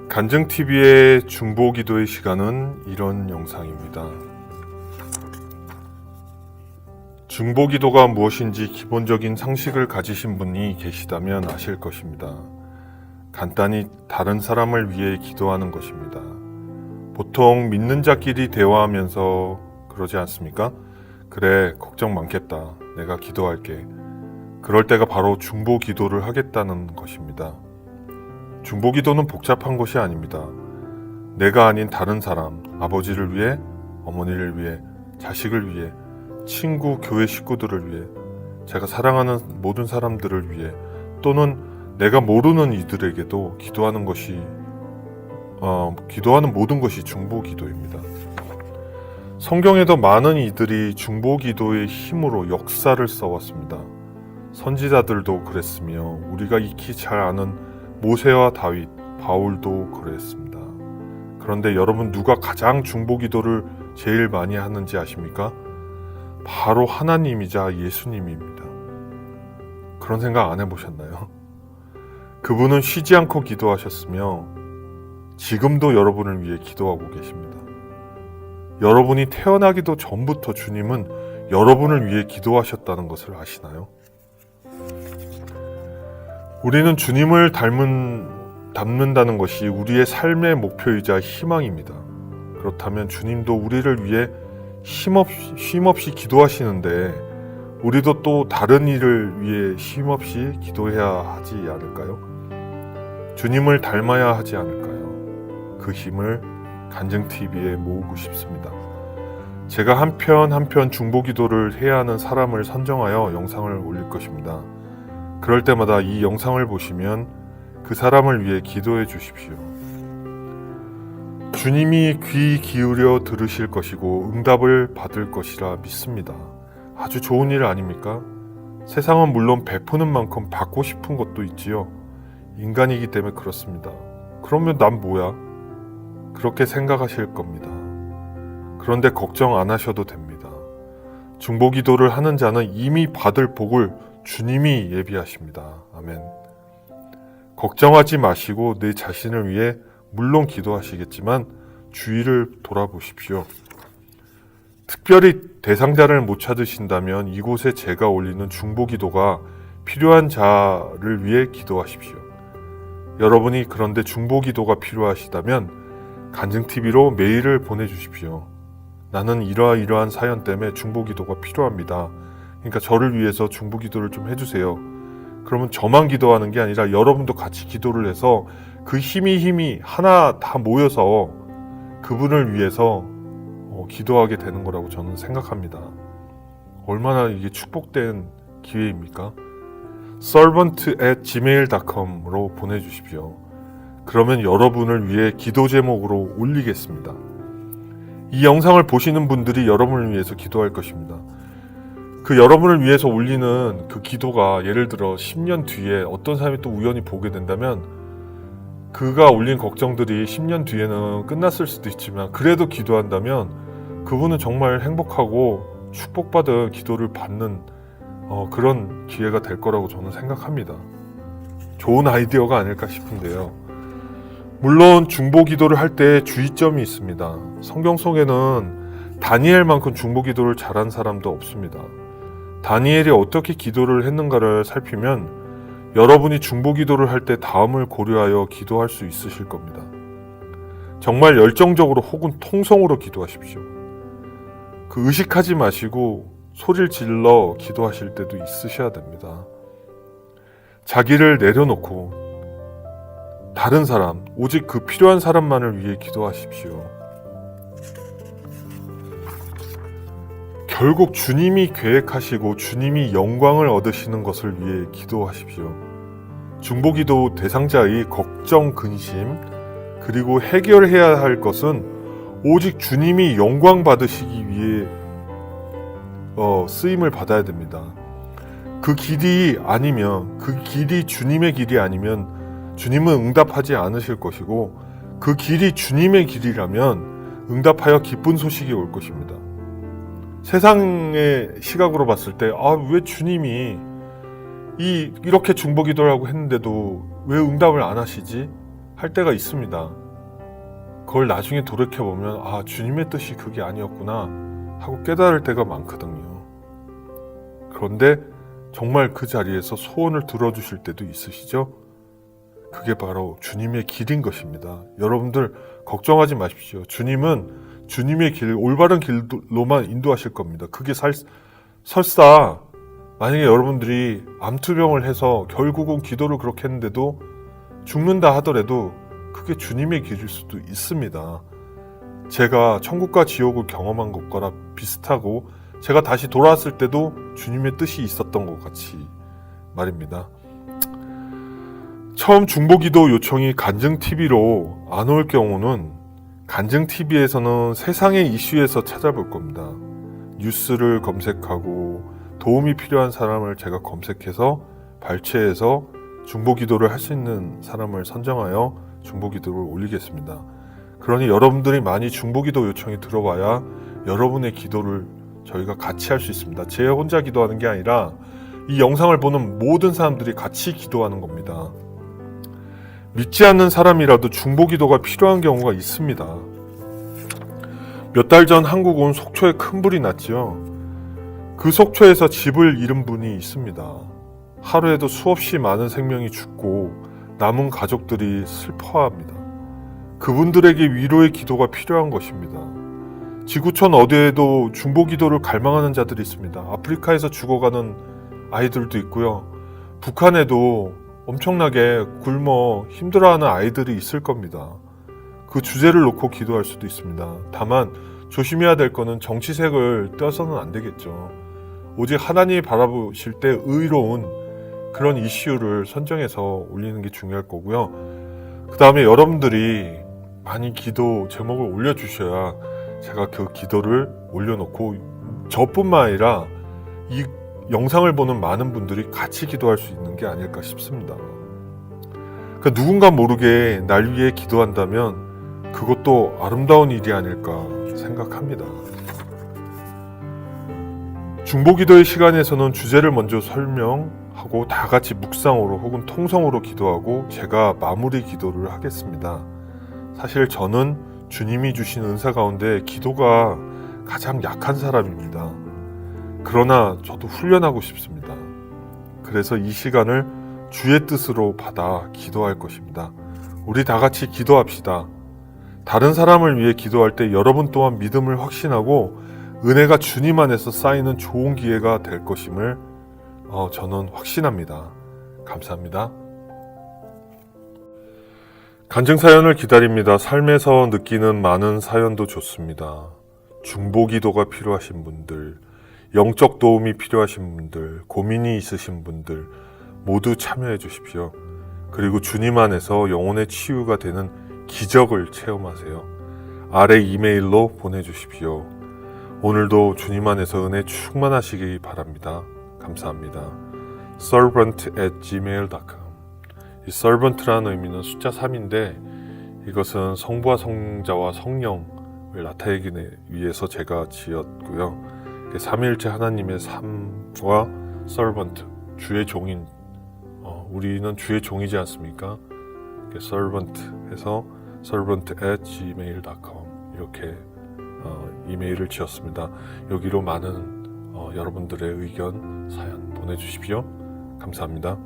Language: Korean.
간증TV의 중보기도의 시간은 이런 영상입니다. 중보기도가 무엇인지 기본적인 상식을 가지신 분이 계시다면 아실 것입니다. 간단히 다른 사람을 위해 기도하는 것입니다. 보통 믿는 자끼리 대화하면서 그러지 않습니까? 그래, 걱정 많겠다. 내가 기도할게. 그럴 때가 바로 중보기도를 하겠다는 것입니다. 중보기도는 복잡한 것이 아닙니다. 내가 아닌 다른 사람, 아버지를 위해, 어머니를 위해, 자식을 위해, 친구, 교회 식구들을 위해, 제가 사랑하는 모든 사람들을 위해, 또는 내가 모르는 이들에게도 기도하는 모든 것이 중보기도입니다. 성경에도 많은 이들이 중보기도의 힘으로 역사를 써왔습니다. 선지자들도 그랬으며 우리가 익히 잘 아는 모세와 다윗, 바울도 그랬습니다. 그런데 여러분, 누가 가장 중보기도를 제일 많이 하는지 아십니까? 바로 하나님이자 예수님입니다. 그런 생각 안 해보셨나요? 그분은 쉬지 않고 기도하셨으며 지금도 여러분을 위해 기도하고 계십니다. 여러분이 태어나기도 전부터 주님은 여러분을 위해 기도하셨다는 것을 아시나요? 우리는 주님을 닮는다는 것이 우리의 삶의 목표이자 희망입니다. 그렇다면 주님도 우리를 위해 쉼없이 기도하시는데 우리도 또 다른 일을 위해 쉼없이 기도해야 하지 않을까요? 주님을 닮아야 하지 않을까요? 그 힘을 간증TV에 모으고 싶습니다. 제가 한 편 중보기도를 해야 하는 사람을 선정하여 영상을 올릴 것입니다. 그럴 때마다 이 영상을 보시면 그 사람을 위해 기도해 주십시오. 주님이 귀 기울여 들으실 것이고 응답을 받을 것이라 믿습니다. 아주 좋은 일 아닙니까? 세상은 물론 베푸는 만큼 받고 싶은 것도 있지요. 인간이기 때문에 그렇습니다. 그러면 난 뭐야? 그렇게 생각하실 겁니다. 그런데 걱정 안 하셔도 됩니다. 중보기도를 하는 자는 이미 받을 복을 주님이 예비하십니다. 아멘. 걱정하지 마시고 내 자신을 위해 물론 기도하시겠지만 주위를 돌아보십시오. 특별히 대상자를 못 찾으신다면 이곳에 제가 올리는 중보기도가 필요한 자를 위해 기도하십시오. 여러분이 그런데 중보기도가 필요하시다면 간증TV로 메일을 보내주십시오. 나는 이러한 사연 때문에 중보기도가 필요합니다. 그러니까 저를 위해서 중보기도를 좀 해주세요. 그러면 저만 기도하는 게 아니라 여러분도 같이 기도를 해서 그 힘이 하나 다 모여서 그분을 위해서 기도하게 되는 거라고 저는 생각합니다. 얼마나 이게 축복된 기회입니까? servant@gmail.com으로 보내주십시오. 그러면 여러분을 위해 기도 제목으로 올리겠습니다. 이 영상을 보시는 분들이 여러분을 위해서 기도할 것입니다. 그 여러분을 위해서 올리는 그 기도가 예를 들어 10년 뒤에 어떤 사람이 또 우연히 보게 된다면 그가 올린 걱정들이 10년 뒤에는 끝났을 수도 있지만 그래도 기도한다면 그분은 정말 행복하고 축복받은 기도를 받는 그런 기회가 될 거라고 저는 생각합니다. 좋은 아이디어가 아닐까 싶은데요. 물론 중보기도를 할 때 주의점이 있습니다. 성경 속에는 다니엘만큼 중보기도를 잘한 사람도 없습니다. 다니엘이 어떻게 기도를 했는가를 살피면 여러분이 중보기도를 할 때 다음을 고려하여 기도할 수 있으실 겁니다. 정말 열정적으로 혹은 통성으로 기도하십시오. 그 의식하지 마시고 소리를 질러 기도하실 때도 있으셔야 됩니다. 자기를 내려놓고 다른 사람, 오직 그 필요한 사람만을 위해 기도하십시오. 결국 주님이 계획하시고 주님이 영광을 얻으시는 것을 위해 기도하십시오. 중보기도 대상자의 걱정, 근심, 그리고 해결해야 할 것은 오직 주님이 영광 받으시기 위해 쓰임을 받아야 됩니다. 그 길이 주님의 길이 아니면 주님은 응답하지 않으실 것이고 그 길이 주님의 길이라면 응답하여 기쁜 소식이 올 것입니다. 세상의 시각으로 봤을 때 왜 주님이 이렇게 중보기도를 하고 했는데도 왜 응답을 안 하시지? 할 때가 있습니다. 그걸 나중에 돌이켜보면 아, 주님의 뜻이 그게 아니었구나 하고 깨달을 때가 많거든요. 그런데 정말 그 자리에서 소원을 들어주실 때도 있으시죠? 그게 바로 주님의 길인 것입니다. 여러분들 걱정하지 마십시오. 주님은 주님의 길, 올바른 길로만 인도하실 겁니다. 그게 설사 만약에 여러분들이 암투병을 해서 결국은 기도를 그렇게 했는데도 죽는다 하더라도 그게 주님의 길일 수도 있습니다. 제가 천국과 지옥을 경험한 것과 비슷하고 제가 다시 돌아왔을 때도 주님의 뜻이 있었던 것 같이 말입니다. 처음 중보기도 요청이 간증TV로 안 올 경우는 간증TV에서는 세상의 이슈에서 찾아볼 겁니다. 뉴스를 검색하고 도움이 필요한 사람을 제가 검색해서 발췌해서 중보기도를 할 수 있는 사람을 선정하여 중보기도를 올리겠습니다. 그러니 여러분들이 많이 중보기도 요청이 들어와야 여러분의 기도를 저희가 같이 할 수 있습니다. 제 혼자 기도하는 게 아니라 이 영상을 보는 모든 사람들이 같이 기도하는 겁니다. 믿지 않는 사람이라도 중보기도가 필요한 경우가 있습니다. 몇 달 전 한국 온 속초에 큰 불이 났지요. 그 속초에서 집을 잃은 분이 있습니다. 하루에도 수없이 많은 생명이 죽고 남은 가족들이 슬퍼합니다. 그분들에게 위로의 기도가 필요한 것입니다. 지구촌 어디에도 중보기도를 갈망하는 자들이 있습니다. 아프리카에서 죽어가는 아이들도 있고요. 북한에도 엄청나게 굶어 힘들어하는 아이들이 있을 겁니다. 그 주제를 놓고 기도할 수도 있습니다. 다만 조심해야 될 거는 정치색을 떼어서는 안 되겠죠. 오직 하나님이 바라보실 때 의로운 그런 이슈를 선정해서 올리는 게 중요할 거고요. 그 다음에 여러분들이 많이 기도 제목을 올려주셔야 제가 그 기도를 올려놓고 저뿐만 아니라 이 영상을 보는 많은 분들이 같이 기도할 수 있는 게 아닐까 싶습니다. 그러니까 누군가 모르게 날 위해 기도한다면 그것도 아름다운 일이 아닐까 생각합니다. 중보기도의 시간에서는 주제를 먼저 설명하고 다 같이 묵상으로 혹은 통성으로 기도하고 제가 마무리 기도를 하겠습니다. 사실 저는 주님이 주신 은사 가운데 기도가 가장 약한 사람입니다. 그러나 저도 훈련하고 싶습니다. 그래서 이 시간을 주의 뜻으로 받아 기도할 것입니다. 우리 다 같이 기도합시다. 다른 사람을 위해 기도할 때 여러분 또한 믿음을 확신하고 은혜가 주님 안에서 쌓이는 좋은 기회가 될 것임을 저는 확신합니다. 감사합니다. 간증 사연을 기다립니다. 삶에서 느끼는 많은 사연도 좋습니다. 중보기도가 필요하신 분들, 영적 도움이 필요하신 분들, 고민이 있으신 분들 모두 참여해 주십시오. 그리고 주님 안에서 영혼의 치유가 되는 기적을 체험하세요. 아래 이메일로 보내주십시오. 오늘도 주님 안에서 은혜 충만하시기 바랍니다. 감사합니다. servant@gmail.com 이 servant라는 의미는 숫자 3인데 이것은 성부와 성자와 성령을 나타내기 위해서 제가 지었고요. 삼위일체 하나님의 삶과 servant, 주의 종인 우리는 주의 종이지 않습니까? servant 해서 servant@gmail.com 이렇게 이메일을 지었습니다. 여기로 많은 여러분들의 의견, 사연 보내주십시오. 감사합니다.